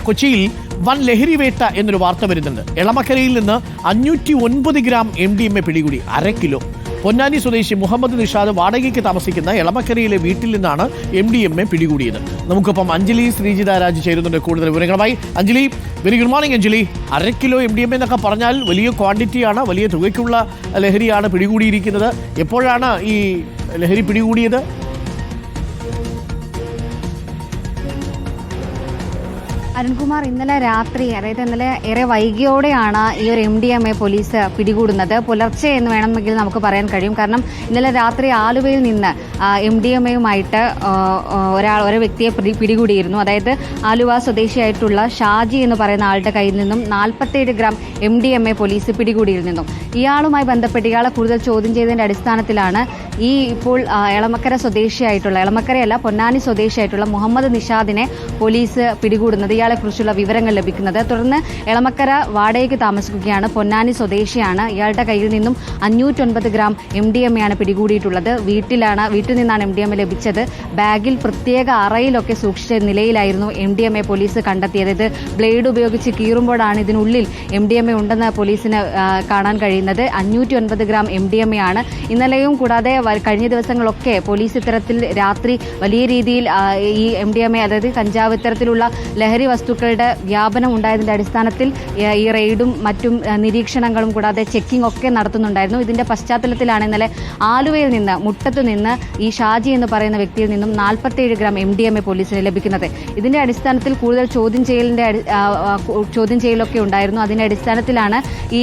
കൊച്ചിയിൽ വൻ ലഹരിവേട്ട എന്നൊരു വാർത്ത വരുന്നുണ്ട്. എളമക്കരയിൽ നിന്ന് 509 ഗ്രാം MDMA പിടികൂടി, 1/2 കിലോ. പൊന്നാനി സ്വദേശി മുഹമ്മദ് നിഷാദ് വാടകയ്ക്ക് താമസിക്കുന്ന എളമക്കരയിലെ വീട്ടിൽ നിന്നാണ് MDMA പിടികൂടിയത്. നമുക്കിപ്പം അഞ്ജലി ശ്രീജിതാരാജ് ചേരുന്നുണ്ട് കൂടുതൽ വിവരങ്ങളുമായി. Anjali, very good morning Anjali. 1/2 kilo MDMA എന്നൊക്കെ പറഞ്ഞാൽ വലിയ ക്വാണ്ടിറ്റിയാണ്, വലിയ തുകയ്ക്കുള്ള ലഹരിയാണ് പിടികൂടിയിരിക്കുന്നത്. എപ്പോഴാണ് ഈ ലഹരി പിടികൂടിയത്? അരുൺകുമാർ, ഇന്നലെ രാത്രി, അതായത് ഇന്നലെ ഏറെ വൈകിയോടെയാണ് ഈ ഒരു MDMA പോലീസ് പിടികൂടുന്നത്. പുലർച്ചെ എന്ന് വേണമെങ്കിൽ നമുക്ക് പറയാൻ കഴിയും. കാരണം ഇന്നലെ രാത്രി ആലുവയിൽ നിന്ന് MDMAയുമായിട്ട് ഒരു വ്യക്തിയെ പിടികൂടിയിരുന്നു. അതായത് ആലുവ സ്വദേശിയായിട്ടുള്ള ഷാജി എന്ന് പറയുന്ന ആളുടെ കയ്യിൽ നിന്നും 47 ഗ്രാം MDMA പോലീസ് പിടികൂടിയിരുന്നിരുന്നു. ഇയാളുമായി ബന്ധപ്പെട്ട് ഇയാളെ കൂടുതൽ ചോദ്യം ചെയ്തതിന്റെ അടിസ്ഥാനത്തിലാണ് ഇപ്പോൾ എളമക്കരയല്ല പൊന്നാനി സ്വദേശിയായിട്ടുള്ള മുഹമ്മദ് നിഷാദിനെ പോലീസ് പിടികൂടുന്നത്, ഇയാളെക്കുറിച്ചുള്ള വിവരങ്ങൾ ലഭിക്കുന്നത്. തുടർന്ന് എളമക്കര വാടകയ്ക്ക് താമസിക്കുകയാണ്, പൊന്നാനി സ്വദേശിയാണ്. ഇയാളുടെ കയ്യിൽ നിന്നും 509 ഗ്രാം MDMA ആണ് പിടികൂടിയിട്ടുള്ളത്. വീട്ടിൽ നിന്നാണ് MDMA ലഭിച്ചത്. ബാഗിൽ പ്രത്യേക അറയിലൊക്കെ സൂക്ഷിച്ച നിലയിലായിരുന്നു MDMA പോലീസ് കണ്ടെത്തിയത്. ഇത് ബ്ലേഡ് ഉപയോഗിച്ച് കീറുമ്പോഴാണ് ഇതിനുള്ളിൽ MDMA ഉണ്ടെന്ന് പോലീസിന് കാണാൻ കഴിയുന്നത്. 509 ഗ്രാം MDMA ആണ്. ഇന്നലെയും കൂടാതെ കഴിഞ്ഞ ദിവസങ്ങളൊക്കെ പോലീസ് ഇത്തരത്തിൽ രാത്രി വലിയ രീതിയിൽ ഈ MDMA, അതായത് കഞ്ചാവ്, ഇത്തരത്തിലുള്ള ലഹരി വസ്തുക്കളുടെ വ്യാപനം ഉണ്ടായതിന്റെ അടിസ്ഥാനത്തിൽ ഈ റെയ്ഡും മറ്റും നിരീക്ഷണങ്ങളും കൂടാതെ ചെക്കിംഗ് ഒക്കെ നടത്തുന്നുണ്ടായിരുന്നു. ഇതിന്റെ പശ്ചാത്തലത്തിലാണ് ഇന്നലെ ആലുവയിൽ നിന്ന്, മുട്ടത്തു നിന്ന് ഈ ഷാജി എന്ന് പറയുന്ന വ്യക്തിയിൽ നിന്നും 47 ഗ്രാം MDMA പോലീസിന് ലഭിക്കുന്നത്. ഇതിന്റെ അടിസ്ഥാനത്തിൽ കൂടുതൽ ചോദ്യം ചെയ്യലൊക്കെ ഉണ്ടായിരുന്നു. അതിന്റെ അടിസ്ഥാനത്തിലാണ് ഈ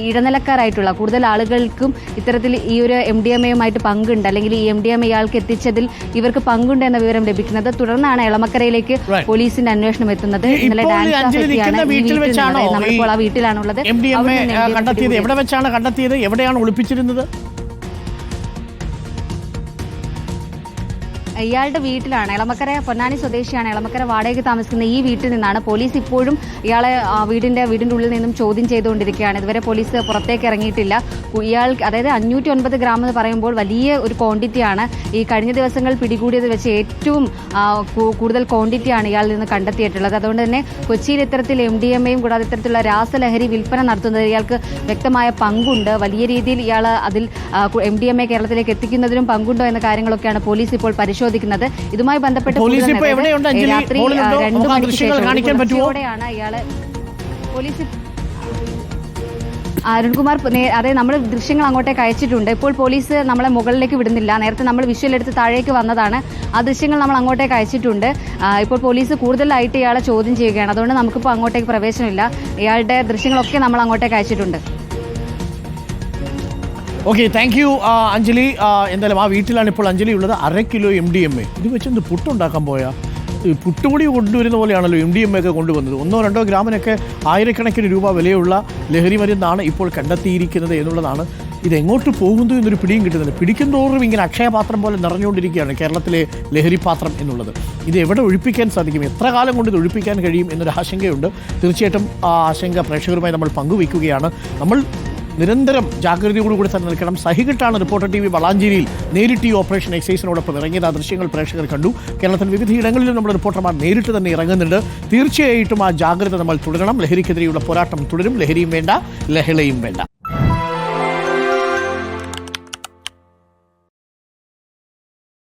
ഇടനിലക്കാരായിട്ടുള്ള കൂടുതൽ ആളുകൾക്കും ഇത്തരത്തിൽ ഈ ഒരു MDMAയുമായിട്ട് പങ്കുണ്ട്, അല്ലെങ്കിൽ ഈ MDMA ഇയാൾക്ക് എത്തിച്ചതിൽ ഇവർക്ക് പങ്കുണ്ട് എന്ന വിവരം ലഭിക്കുന്നത്. തുടർന്നാണ് എളമക്കരയിലേക്ക് പോലീസിന്റെ അന്വേഷണം എത്തുന്നത്. ഇന്നലെ നമ്മളിപ്പോൾ ആ വീട്ടിലാണുള്ളത്. എവിടെ വെച്ചാണ് കണ്ടെത്തിയത്? എവിടെയാണ് ഒളിപ്പിച്ചിരുന്നത്? ഇയാളുടെ വീട്ടിലാണ്. എളമക്കര പൊന്നാനി സ്വദേശിയാണ്. എളമക്കര വാടകയ്ക്ക് താമസിക്കുന്ന ഈ വീട്ടിൽ നിന്നാണ്. പോലീസ് ഇപ്പോഴും ഇയാളെ വീടിന്റെ ഉള്ളിൽ നിന്നും ചോദ്യം ചെയ്തുകൊണ്ടിരിക്കുകയാണ്. ഇതുവരെ പോലീസ് പുറത്തേക്ക് ഇറങ്ങിയിട്ടില്ല. അതായത് 509 ഗ്രാം എന്ന് പറയുമ്പോൾ വലിയ ഒരു ക്വാണ്ടിറ്റിയാണ്. ഈ കഴിഞ്ഞ ദിവസങ്ങൾ പിടികൂടിയത് വെച്ച് ഏറ്റവും കൂടുതൽ ക്വാണ്ടിറ്റിയാണ് ഇയാളിൽ നിന്ന് കണ്ടെത്തിയിട്ടുള്ളത്. അതുകൊണ്ട് തന്നെ കൊച്ചിയിൽ ഇത്തരത്തിൽ MDMAയും കൂടാതെ ഇത്തരത്തിലുള്ള രാസലഹരി വിൽപ്പന നടത്തുന്നത് ഇയാൾക്ക് വ്യക്തമായ പങ്കുണ്ട്. വലിയ രീതിയിൽ ഇയാൾ അതിൽ MDMA കേരളത്തിലേക്ക് എത്തിക്കുന്നതിനും പങ്കുണ്ടോ എന്ന കാര്യങ്ങളൊക്കെയാണ് പോലീസ് ഇപ്പോൾ പരിശോധിക്കുന്നത്. ഇതുമായി ബന്ധപ്പെട്ട് രാത്രി 2 മണിക്ക് ശേഷമാണ് ഇയാള് പോലീസ് അരുൺകുമാർ, അതായത് നമ്മൾ ദൃശ്യങ്ങൾ അങ്ങോട്ടേക്ക് അയച്ചിട്ടുണ്ട്. ഇപ്പോൾ പോലീസ് നമ്മളെ മുകളിലേക്ക് വിടുന്നില്ല. നേരത്തെ നമ്മൾ വിഷ്വൽ എടുത്ത് താഴേക്ക് വന്നതാണ്. ആ ദൃശ്യങ്ങൾ നമ്മൾ അങ്ങോട്ടേക്ക് അയച്ചിട്ടുണ്ട്. ഇപ്പോൾ പോലീസ് കൂടുതലായിട്ട് ഇയാളെ ചോദ്യം ചെയ്യുകയാണ്. അതുകൊണ്ട് നമുക്കിപ്പോൾ അങ്ങോട്ടേക്ക് പ്രവേശനമില്ല. ഇയാളുടെ ദൃശ്യങ്ങളൊക്കെ നമ്മൾ അങ്ങോട്ടേക്ക് അയച്ചിട്ടുണ്ട്. Okay, thank you Anjali. എന്തായാലും ആ വീട്ടിലാണ് ഇപ്പോൾ അഞ്ജലി ഉള്ളത്. 1/2 കിലോ MDMA. ഇത് വെച്ചെന്ത് പുട്ടുണ്ടാക്കാൻ പോയാൽ പുട്ടുപൊടി കൊണ്ടുവരുന്ന പോലെയാണല്ലോ MDMA ഒക്കെ കൊണ്ടുവന്നത്. 1-2 ഗ്രാമിനൊക്കെ ആയിരക്കണക്കിന് രൂപ വിലയുള്ള ലഹരി മരുന്നാണ് ഇപ്പോൾ കണ്ടെത്തിയിരിക്കുന്നത് എന്നുള്ളതാണ്. ഇതെങ്ങോട്ട് പോകുന്നു എന്നൊരു പിടിയും കിട്ടുന്നില്ല. പിടിക്കുന്തോറും ഇങ്ങനെ അക്ഷയപാത്രം പോലെ നിറഞ്ഞുകൊണ്ടിരിക്കുകയാണ് കേരളത്തിലെ ലഹരിപാത്രം എന്നുള്ളത്. ഇത് എവിടെ ഒഴിപ്പിക്കാൻ സാധിക്കും, എത്ര കാലം കൊണ്ട് ഇത് ഒഴിപ്പിക്കാൻ കഴിയും എന്നൊരു ആശങ്കയുണ്ട്. തീർച്ചയായിട്ടും ആ ആശങ്ക പ്രേക്ഷകരുമായി നമ്മൾ പങ്കുവയ്ക്കുകയാണ്. നമ്മൾ നിരന്തരം ജാഗ്രതയോടുകൂടി തന്നെ നിൽക്കണം. സഹികെട്ടാണ് റിപ്പോർട്ടർ TV വളാഞ്ചേരിയിൽ നേരിട്ട് ഈ ഓപ്പറേഷൻ എക്സൈസിനോടൊപ്പം ഇറങ്ങിയത്. ആ ദൃശ്യങ്ങൾ പ്രേക്ഷകർ കണ്ടു. കേരളത്തിൽ വിവിധ ഇടങ്ങളിലും നമ്മുടെ റിപ്പോർട്ടർമാർ നേരിട്ട് തന്നെ ഇറങ്ങുന്നുണ്ട്. തീർച്ചയായിട്ടും ആ ജാഗ്രത നമ്മൾ തുടരണം. ലഹരിക്കെതിരെയുള്ള പോരാട്ടം തുടരും. ലഹരിയും വേണ്ട, ലഹളയും വേണ്ട.